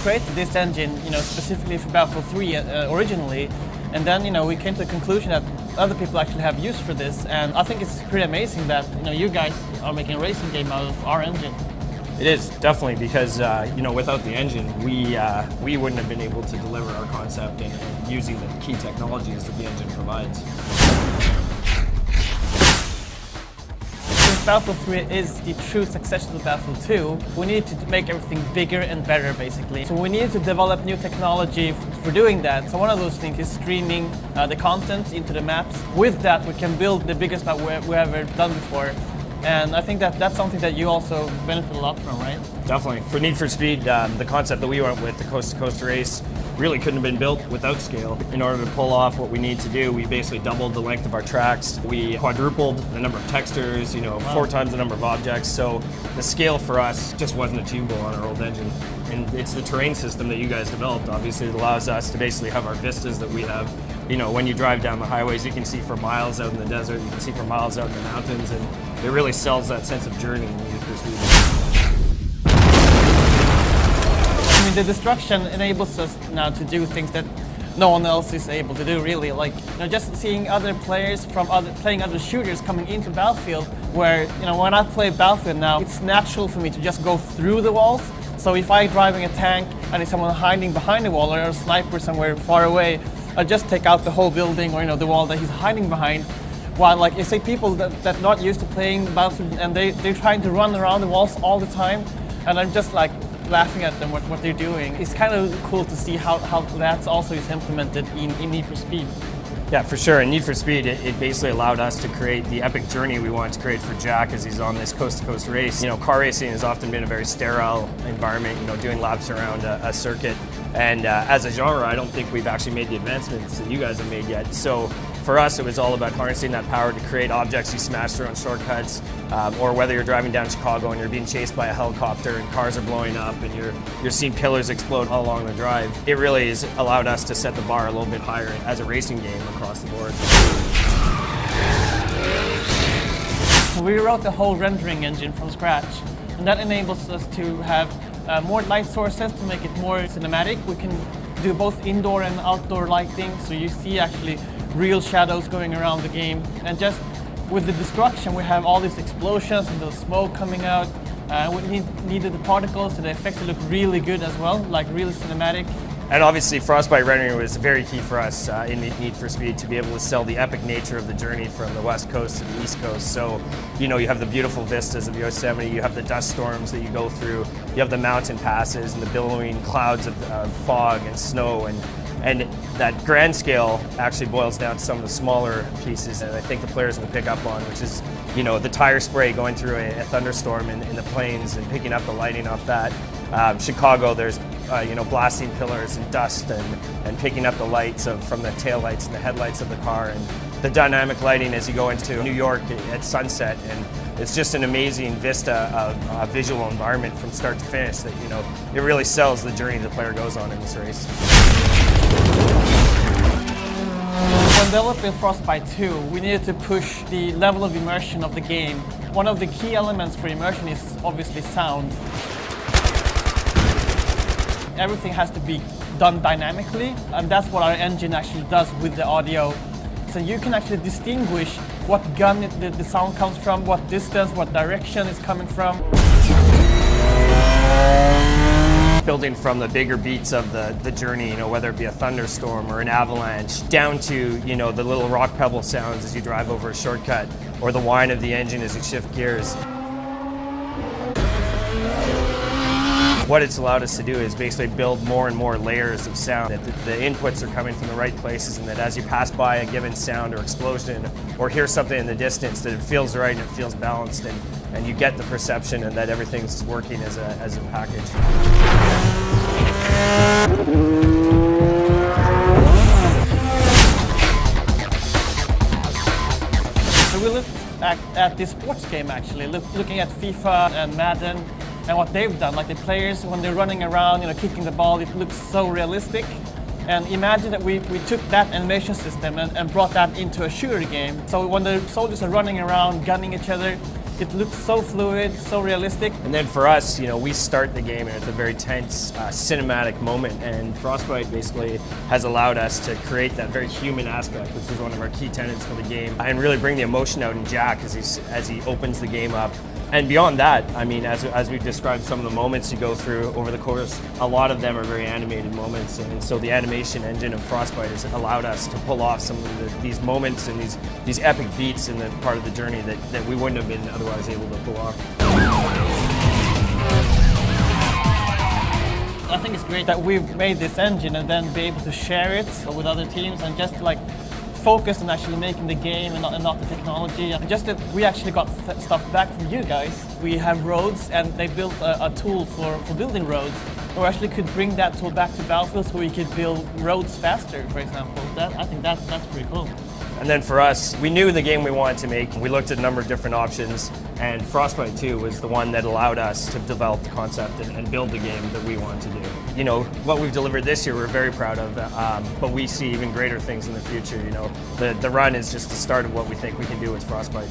created this engine, specifically for Battlefield 3 originally, and then we came to the conclusion that other people actually have use for this, and I think it's pretty amazing that you guys are making a racing game out of our engine. It is, definitely, because without the engine, we wouldn't have been able to deliver our concept and using the key technologies that the engine provides. Since Battlefield 3 is the true successor to Battlefield 2, we need to make everything bigger and better, basically. So we need to develop new technology for doing that. So one of those things is streaming the content into the maps. With that, we can build the biggest map we've ever done before. And I think that's something that you also benefit a lot from, right? Definitely. For Need for Speed, the concept that we went with, the coast-to-coast race, really couldn't have been built without scale. In order to pull off what we need to do, we basically doubled the length of our tracks. We quadrupled the number of textures, 4 times the number of objects. So the scale for us just wasn't achievable on our old engine. And it's the terrain system that you guys developed, obviously, that allows us to basically have our vistas that we have. When you drive down the highways, you can see for miles out in the desert, you can see for miles out in the mountains, and it really sells that sense of journey in Need for Speed. I mean, the destruction enables us now to do things that no one else is able to do, really. Like, just seeing other players from playing other shooters coming into Battlefield, where, when I play Battlefield now, it's natural for me to just go through the walls. So if I'm driving a tank and there's someone hiding behind the wall or a sniper somewhere far away, I just take out the whole building or the wall that he's hiding behind. While like you say people that not used to playing Battlefield and they're trying to run around the walls all the time, and I'm just like laughing at them what they're doing. It's kind of cool to see how that also is implemented in Need for Speed. Yeah, for sure. In Need for Speed, it basically allowed us to create the epic journey we wanted to create for Jack as he's on this coast-to-coast race. Car racing has often been a very sterile environment, doing laps around a circuit. And as a genre, I don't think we've actually made the advancements that you guys have made yet. So for us, it was all about harnessing that power to create objects you smash through on shortcuts, or whether you're driving down Chicago and you're being chased by a helicopter and cars are blowing up and you're seeing pillars explode all along the drive. It really has allowed us to set the bar a little bit higher as a racing game across the board. So we wrote the whole rendering engine from scratch, and that enables us to have more light sources to make it more cinematic. We can do both indoor and outdoor lighting, so you see actually real shadows going around the game. And just with the destruction, we have all these explosions and the smoke coming out. We needed the particles, so the effects look really good as well, like really cinematic. And obviously, Frostbite rendering was very key for us in Need for Speed to be able to sell the epic nature of the journey from the West Coast to the East Coast. So, you have the beautiful vistas of Yosemite, you have the dust storms that you go through, you have the mountain passes and the billowing clouds of fog and snow, and that grand scale actually boils down to some of the smaller pieces that I think the players will pick up on, which is, the tire spray going through a thunderstorm in the plains and picking up the lighting off that. Chicago, there's blasting pillars and dust and picking up the lights from the taillights and the headlights of the car, and the dynamic lighting as you go into New York at sunset. And it's just an amazing vista of visual environment from start to finish that, it really sells the journey the player goes on in this race. When developing Frostbite 2, we needed to push the level of immersion of the game. One of the key elements for immersion is obviously sound. Everything has to be done dynamically, and that's what our engine actually does with the audio. So you can actually distinguish what gun the sound comes from, what distance, what direction it's coming from. Building from the bigger beats of the journey, whether it be a thunderstorm or an avalanche, down to, the little rock pebble sounds as you drive over a shortcut, or the whine of the engine as you shift gears. What it's allowed us to do is basically build more and more layers of sound, that the inputs are coming from the right places, and that as you pass by a given sound or explosion or hear something in the distance, that it feels right and it feels balanced, and you get the perception and that everything's working as a package. So we looked at this sports game actually, looking at FIFA and Madden, and what they've done, like the players when they're running around, kicking the ball, it looks so realistic. And imagine that we took that animation system and brought that into a shooter game. So when the soldiers are running around, gunning each other, It looks so fluid, so realistic. And then for us, we start the game and it's a very tense, cinematic moment, and Frostbite basically has allowed us to create that very human aspect, which is one of our key tenets for the game, and really bring the emotion out in Jack as he opens the game up. And beyond that, I mean, as we've described some of the moments you go through over the course, a lot of them are very animated moments, and so the animation engine of Frostbite has allowed us to pull off some of these moments and these epic beats in the part of the journey that we wouldn't have been otherwise able to pull off. I think it's great that we've made this engine and then be able to share it with other teams and just like focus on actually making the game and not the technology. Just that we actually got stuff back from you guys. We have roads, and they built a tool for building roads. We actually could bring that tool back to Battlefield so we could build roads faster, for example. I think that's pretty cool. And then for us, we knew the game we wanted to make. We looked at a number of different options, and Frostbite 2 was the one that allowed us to develop the concept and build the game that we wanted to do. What we've delivered this year, we're very proud of, but we see even greater things in the future. The run is just the start of what we think we can do with Frostbite.